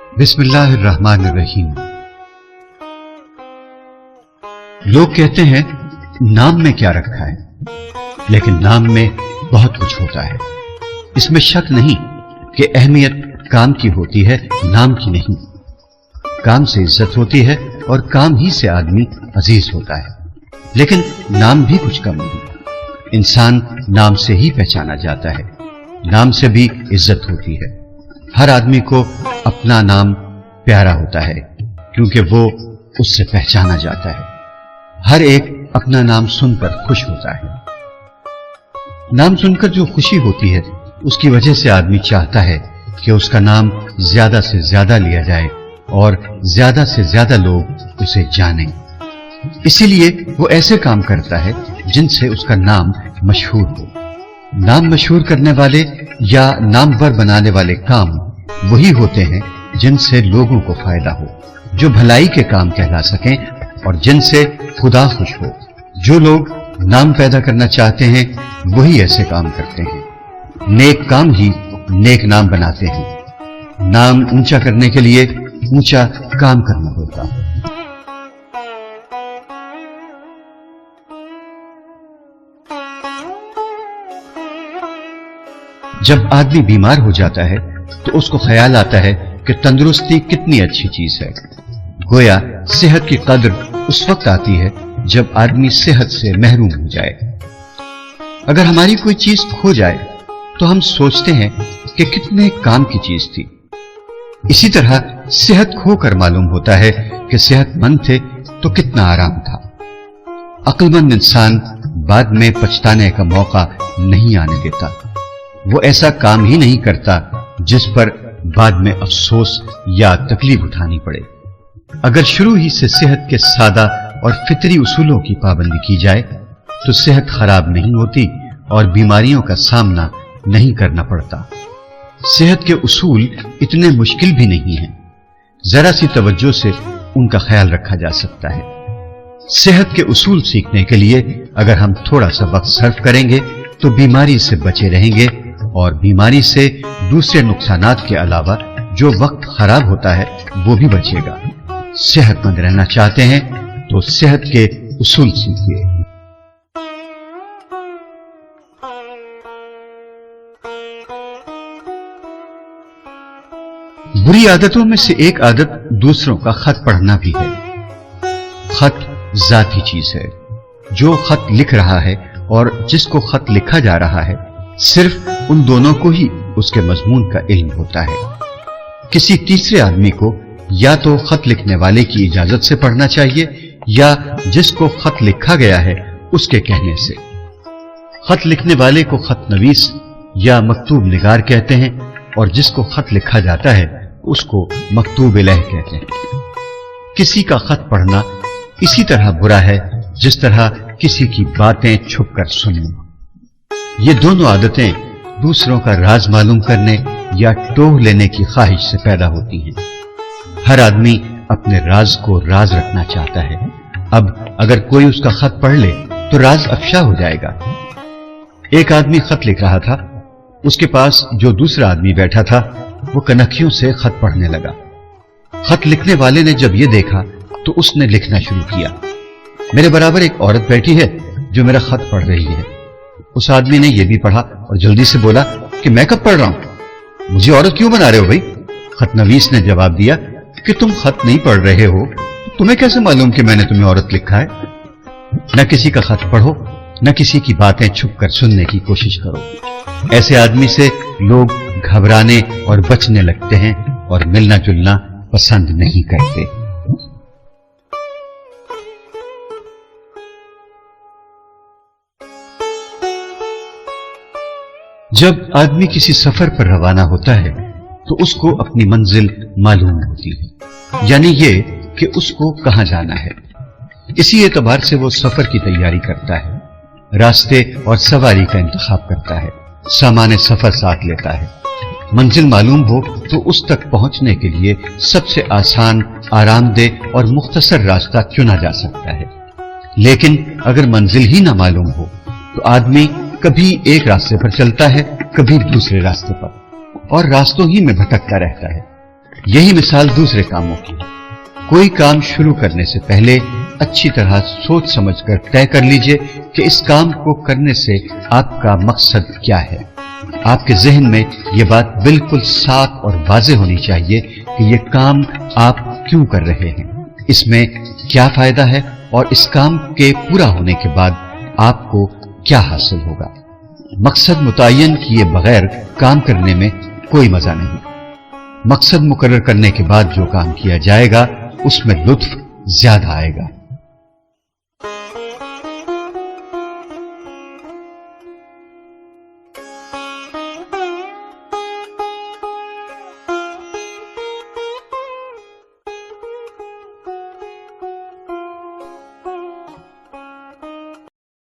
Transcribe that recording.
बिस्मिल्लाह अर्रहमान अर्रहीम। लोग कहते हैं नाम में क्या रखा है, लेकिन नाम में बहुत कुछ होता है। इसमें शक नहीं कि अहमियत काम की होती है, नाम की नहीं। काम से इज्जत होती है और काम ही से आदमी अजीज होता है, लेकिन नाम भी कुछ कम नहीं। इंसान नाम से ही पहचाना जाता है, नाम से भी इज्जत होती है। हर आदमी को अपना नाम प्यारा होता है क्योंकि वो उससे पहचाना जाता है। हर एक अपना नाम सुनकर खुश होता है। नाम सुनकर जो खुशी होती है उसकी वजह से आदमी चाहता है कि उसका नाम ज्यादा से ज्यादा लिया जाए और ज्यादा से ज्यादा लोग उसे जानें। इसीलिए वो ऐसे काम करता है जिनसे उसका नाम मशहूर हो। नाम मशहूर करने वाले या नामवर बनाने वाले काम वही होते हैं जिनसे लोगों को फायदा हो, जो भलाई के काम कहला सकें और जिनसे खुदा खुश हो। जो लोग नाम पैदा करना चाहते हैं वही ऐसे काम करते हैं। नेक काम ही नेक नाम बनाते हैं। नाम ऊंचा करने के लिए ऊंचा काम करना होता है। जब आदमी बीमार हो जाता है तो उसको ख्याल आता है कि तंदुरुस्ती कितनी अच्छी चीज है। गोया सेहत की कद्र उस वक्त आती है जब आदमी सेहत से महरूम हो जाए। अगर हमारी कोई चीज खो जाए तो हम सोचते हैं कि कितने काम की चीज थी। इसी तरह सेहत खोकर मालूम होता है कि सेहतमंद थे तो कितना आराम था। अक्लमंद इंसान बाद में पछताने का मौका नहीं आने देता। वो ऐसा काम ही नहीं करता जिस पर बाद में अफसोस या तकलीफ उठानी पड़े। अगर शुरू ही से सेहत के सादा और फितरी उसूलों की पाबंदी की जाए तो सेहत खराब नहीं होती और बीमारियों का सामना नहीं करना पड़ता। सेहत के उसूल इतने मुश्किल भी नहीं हैं, जरा सी तवज्जो से उनका ख्याल रखा जा सकता है। सेहत के उसूल सीखने के लिए अगर हम थोड़ा सा वक्त सर्फ करेंगे तो बीमारी से बचे रहेंगे और बीमारी से दूसरे नुकसानात के अलावा जो वक्त खराब होता है वो भी बचेगा। सेहतमंद रहना चाहते हैं तो सेहत के उसूल सीखिए। बुरी आदतों में से एक आदत दूसरों का खत पढ़ना भी है। खत जाती चीज है। जो खत लिख रहा है और जिसको खत लिखा जा रहा है, सिर्फ उन दोनों को ही उसके मजमून का इल्म होता है। किसी तीसरे आदमी को या तो खत लिखने वाले की इजाजत से पढ़ना चाहिए या जिसको खत लिखा गया है उसके कहने से। खत लिखने वाले को खत नवीस या मकतूब निगार कहते हैं और जिसको खत लिखा जाता है उसको मकतूब इलैह कहते हैं। किसी का खत पढ़ना इसी तरह बुरा है जिस तरह किसी की बातें छुपकर सुनना। ये दोनों आदतें दूसरों का राज मालूम करने या टोह लेने की ख्वाहिश से पैदा होती हैं। हर आदमी अपने राज को राज रखना चाहता है। अब अगर कोई उसका खत पढ़ ले तो राज अफशा हो जाएगा। एक आदमी खत लिख रहा था, उसके पास जो दूसरा आदमी बैठा था वो कनखियों से खत पढ़ने लगा। खत लिखने वाले ने जब ये देखा तो उसने लिखना शुरू किया। मेरे बराबर एक औरत बैठी है जो मेरा खत पढ़ रही है। उस आदमी ने यह भी पढ़ा और जल्दी से बोला कि मैं कब पढ़ रहा हूं, मुझे औरत क्यों बना रहे हो भाई। खतनवीस ने जवाब दिया कि तुम खत नहीं पढ़ रहे हो तो तुम्हें कैसे मालूम कि मैंने तुम्हें औरत लिखा है। न किसी का खत पढ़ो, न किसी की बातें छुपकर सुनने की कोशिश करो। ऐसे आदमी से लोग घबराने और बचने लगते हैं और मिलना जुलना पसंद नहीं करते। जब आदमी किसी सफर पर रवाना होता है तो उसको अपनी मंजिल मालूम होती है, यानी ये कि उसको कहां जाना है। इसी एतबार से वो सफर की तैयारी करता है, रास्ते और सवारी का इंतखाब करता है, सामान सफर साथ लेता है। मंजिल मालूम हो तो उस तक पहुंचने के लिए सबसे आसान, आरामदेह और मुख्तसर रास्ता चुना जा सकता है। लेकिन अगर मंजिल ही ना मालूम हो तो आदमी कभी एक रास्ते पर चलता है, कभी दूसरे रास्ते पर, और रास्तों ही में भटकता रहता है। یہی مثال دوسرے کاموں کی. کوئی کام شروع کرنے سے پہلے اچھی طرح سوچ سمجھ کر طے کر لیجئے کہ اس کام کو کرنے سے آپ کا مقصد کیا ہے. آپ کے ذہن میں یہ بات بالکل صاف اور واضح ہونی چاہیے کہ یہ کام آپ کیوں کر رہے ہیں, اس میں کیا فائدہ ہے, اور اس کام کے پورا ہونے کے بعد آپ کو کیا حاصل ہوگا. مقصد متعین کیے بغیر کام کرنے میں کوئی مزہ نہیں. مقصد مقرر کرنے کے بعد جو کام کیا جائے گا اس میں لطف زیادہ آئے گا.